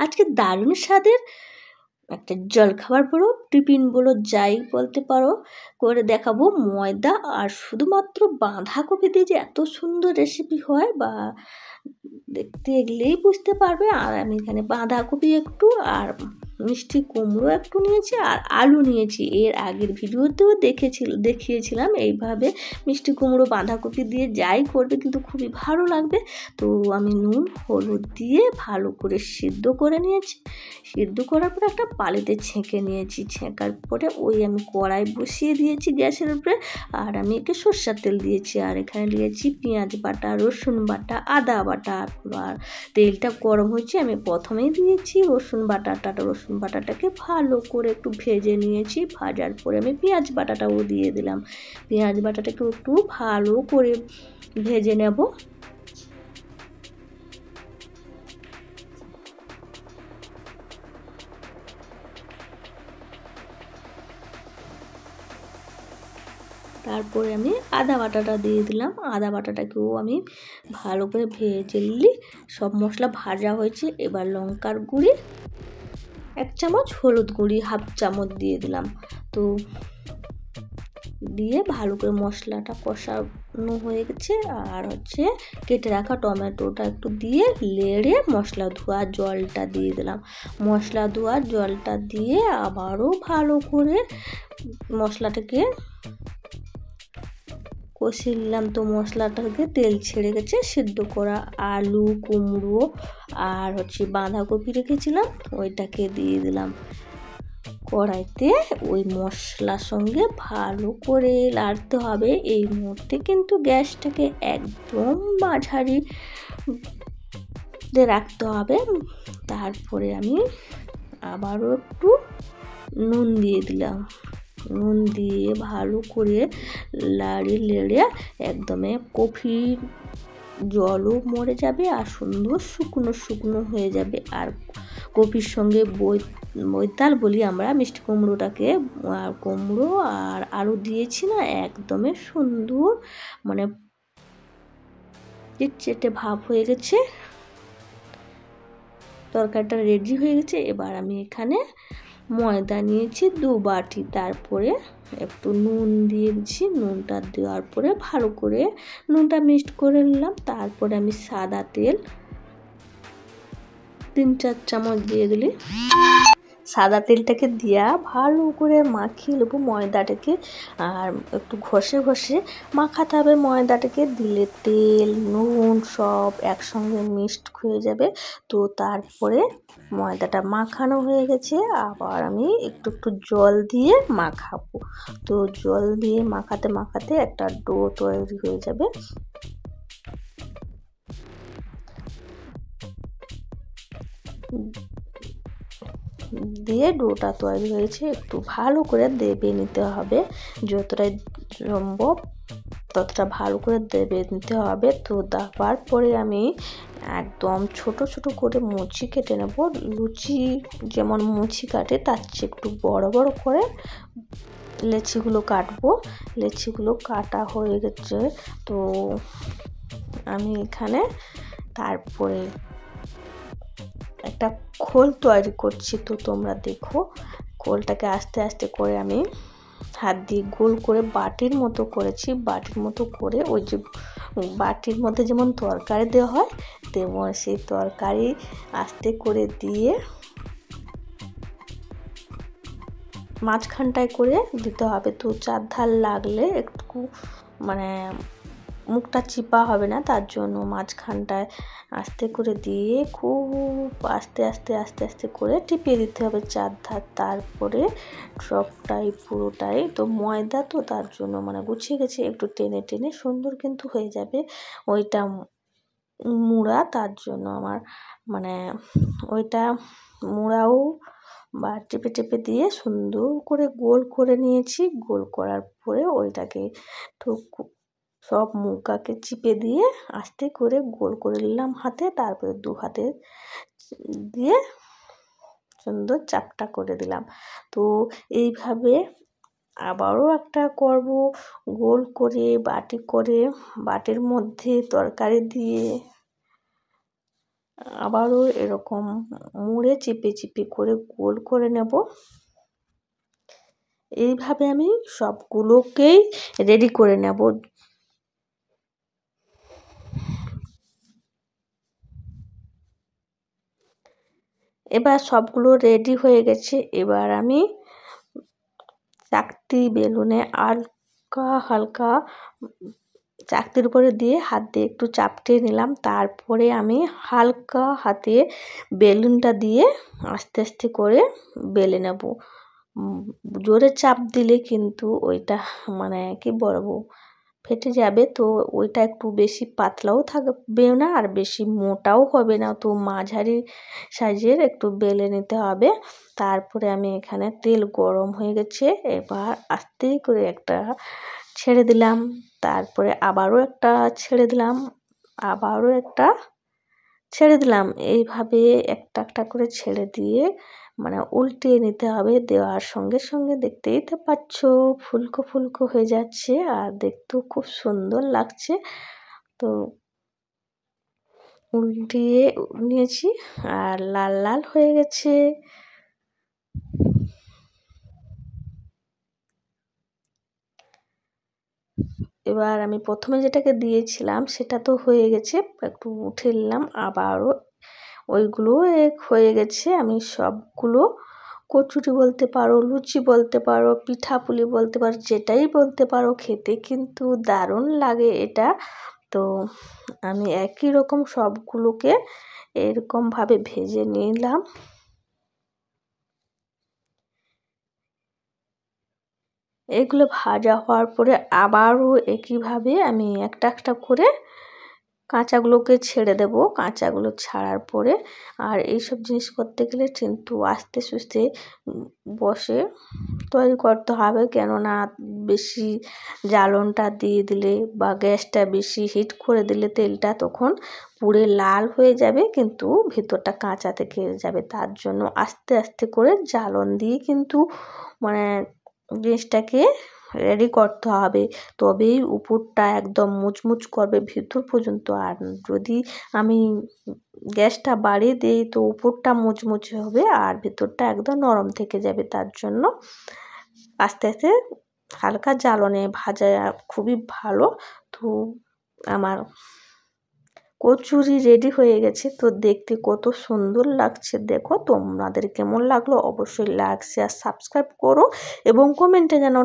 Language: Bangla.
আজকে দারুণ স্বাদের একটা জলখাবার বলো, টিফিন বলো, যাই বলতে পারো, করে দেখাবো। ময়দা আর শুধুমাত্র বাঁধাকপি দিয়ে যে এত সুন্দর রেসিপি হয় বা দেখতে গেলেই বুঝতে পারবে। আর আমি এখানে বাঁধাকপি একটু আর মিষ্টি কুমড়ো একটু নিয়েছি আর আলু নিয়েছি। এর আগের ভিডিওতেও দেখিয়েছিলাম এইভাবে মিষ্টি কুমড়ো বাঁধাকপি দিয়ে যাই করবে কিন্তু খুবই ভালো লাগবে। তো আমি নুন হলুদ দিয়ে ভালো করে সিদ্ধ করে নিয়েছি। সিদ্ধ করার পরে একটা বালিতে ছেঁকে নিয়েছি। ছেঁকার পরে আমি কড়াই বসিয়ে দিয়েছি গ্যাসের উপরে। আর আমি একে সরষের তেল দিয়েছি আর এখানে দিয়েছি পেঁয়াজ বাটা, রসুন বাটা, আদা বাটা। আর তেলটা গরম হয়েছে, আমি প্রথমেই দিয়েছি রসুন বাটাটাকে ভালো করে একটু ভেজে নিয়েছি। ভাজার পরে আমি পেঁয়াজ বাটাটাও দিয়ে দিলাম। পেঁয়াজ বাটাটাকে একটু ভালো করে ভেজে নেব। তারপরে আমি আদা বাটাটা দিয়ে দিলাম। আদা বাটাটাকেও আমি ভালো করে ভেজে নিই। সব মশলা ভাজা হয়েছে। এবার লঙ্কার গুঁড়ি 1 চামচ, হলুদ গুঁড়ি 1/2 চামচ দিয়ে দিলাম। তো দিয়ে ভালো করে মশলাটা কষানো হয়ে গেছে। আর কেটে রাখা টমেটোটা একটু দিয়ে লেড়ে মশলা ধোয়া জলটা দিয়ে দিলাম। মশলা ধোয়া জলটা দিয়ে আবারও ভালো করে মশলাটাকে কষিয়ে নিলাম। তো মশলাটাকে তেল ছেড়ে গেছে। সিদ্ধ করা আলু, কুমড়ো আর বাঁধাকপি রেখেছিলাম, ওইটাকে দিয়ে দিলাম কড়াইতে। ওই মশলার সঙ্গে ভালো করে নাড়তে হবে। এই মুহূর্তে কিন্তু গ্যাসটাকে একদম মাঝারি রাখতে হবে। তারপরে আমি আবারও একটু নুন দিয়ে দিলাম। নুন দিয়ে ভালো করে লেড়ে একদমে কফি জলও মরে যাবে আর সুন্দর শুকনো শুকনো হয়ে যাবে। আর কপির সঙ্গে বৈতাল বলি আমরা মিষ্টি কুমড়োটাকে, আর কুমড়ো আর আলু দিয়েছি না, একদমই সুন্দর মানে চেটচেটে ভাব হয়ে গেছে। তরকারিটা রেডি হয়ে গেছে। এবার আমি এখানে ময়দা নিয়েছি 2 বাটি। তারপরে একটু নুন দিয়েছি। নুনটা দেওয়ার পরে ভালো করে নুনটা মিক্সড করে নিলাম। তারপরে আমি সাদা তেল 3-4 চামচ দিয়ে দিলি। সাদা তেলটাকে দিয়া ভালো করে মাখিয়ে নেবো ময়দাটাকে। আর একটু ঘষে ঘষে মাখাতে হবে ময়দাটাকে। দিলে তেল নুন সব একসঙ্গে মিক্সড হয়ে যাবে। তো তারপরে ময়দাটা মাখানো হয়ে গেছে। আবার আমি একটু জল দিয়ে মাখাবো। তো জল দিয়ে মাখাতে মাখাতে একটা ডো তৈরি হয়ে যাবে। দিয়ে ডোটা তৈরি হয়েছে। একটু ভালো করে দেবে নিতে হবে, যতটাই সম্ভব ততটা ভালো করে দেবে নিতে হবে। তো দেওয়ার পরে আমি একদম ছোট ছোট করে মুচি কেটে নেব। লুচি যেমন মুচি কাটে তার চেয়ে একটু বড় বড় করে লেচিগুলো কাটবো। লেচিগুলো কাটা হয়ে গেছে। তো আমি এখানে তারপরে একটা খোল তৈরি করছি। তো তোমরা দেখো, খোলটাকে আস্তে আস্তে করে আমি হাত দিয়ে গোল করে বাটির মতো করেছি। বাটির মতো করে ওই যে বাটির মধ্যে যেমন তরকারি দেওয়া হয় তেমন সেই তরকারি আস্তে করে দিয়ে মাঝখানটায় করে দিতে হবে। তো 4 ধার লাগলে একটু মানে মুখটা চিপা হবে না, তার জন্য মাঝখানটায় আস্তে করে দিয়ে খুব আস্তে আস্তে আস্তে আস্তে করে টিপিয়ে দিতে হবে 4 ধার। তারপরে সবটাই পুরোটাই তো ময়দা, তো তার জন্য গুছিয়ে গেছে, একটু টেনে টেনে সুন্দর কিন্তু হয়ে যাবে ওইটা মুড়া। তার জন্য আমার ওইটা মুড়াও বা টেপে টেপে দিয়ে সুন্দর করে গোল করে নিয়েছি। গোল করার পরে ওইটাকে সব মুগাকে চিপে দিয়ে আস্তে করে গোল করে নিলাম হাতে। তারপরে 2 হাতে দিয়ে সুন্দর চাপটা করে দিলাম। তো এইভাবে আবারও একটা করব, গোল করে বাটি করে বাটির মধ্যে তরকারি দিয়ে আবারও এরকম মুড়ে চেপে চেপে করে গোল করে নেব। এইভাবে আমি সবগুলোকেই রেডি করে নেব। এবার সবগুলো রেডি হয়ে গেছে। এবার আমি চাকতি বেলুনে হালকা হালকা চাকতির উপরে দিয়ে হাত দিয়ে একটু চাপটে নিলাম। তারপরে আমি হালকা হাতে বেলুনটা দিয়ে আস্তে আস্তে করে বেলে নেব। জোরে চাপ দিলে কিন্তু ওইটা মানে কি বলবো, ফেটে যাবে। তো ওইটা একটু বেশি পাতলাও থাকবে না আর বেশি মোটাও হবে না, তো মাঝারি সাইজের একটু বেলে নিতে হবে। তারপরে আমি এখানে তেল গরম হয়ে গেছে, এবার আস্তে করে একটা ছেড়ে দিলাম, তারপরে আবারও একটা ছেড়ে দিলাম, আবারও একটা ছেড়ে দিলাম। এইভাবে একটা একটা করে ছেড়ে দিয়ে মানে উল্টে নিতে হবে। দেওয়ার সঙ্গে সঙ্গে দেখতেই তো পাচ্ছ ফুলকো ফুলকো হয়ে যাচ্ছে আর দেখতেও খুব সুন্দর লাগছে। তো উল্টিয়ে নিয়েছি আর লাল লাল হয়ে গেছে। এবার আমি প্রথমে যেটাকে দিয়েছিলাম সেটা তো হয়ে গেছে, একটু উঠে নিলাম, আবারও ওইগুলো হয়ে গেছে। আমি সবগুলো কচুরি বলতে পারো, লুচি বলতে পারো, পিঠাপুলি বলতে পারো, যেটাই বলতে পারো, খেতে কিন্তু দারুণ লাগে এটা। তো আমি একই রকম সবগুলোকে এরকমভাবে ভেজে নিলাম। এগুলো ভাজা হওয়ার পরে আবারও একইভাবে আমি একটা একটা করে কাঁচাগুলোকে ছেড়ে দেব। কাঁচাগুলো ছাড়ার পরে আর এইসব জিনিস করতে গেলে কিন্তু আস্তে সুস্তে বসে তৈরি করতে হবে, কেননা বেশি জ্বালনটা দিয়ে দিলে বা গ্যাসটা বেশি হিট করে দিলে তেলটা তখন পুড়ে লাল হয়ে যাবে, কিন্তু ভেতরটা কাঁচা থেকে যাবে। তার জন্য আস্তে আস্তে করে জ্বালন দিয়ে কিন্তু মানে জিনিসটাকে রেডি করতে হবে, তবেই উপরটা একদম মুচমুচ করবে ভিতর পর্যন্ত। আর যদি আমি গ্যাসটা বাড়িয়ে দিই তো উপরটা মুচমুচে হবে আর ভেতরটা একদম নরম থেকে যাবে। তার জন্য আস্তে আস্তে হালকা জ্বালনে ভাজা খুবই ভালো। তো আমার কচুরি রেডি হয়ে গেছে, তো দেখতে কত সুন্দর লাগছে। দেখো তোমাদের কেমন লাগলো অবশ্যই লাইক শেয়ার সাবস্ক্রাইব করো এবং কমেন্টে যেন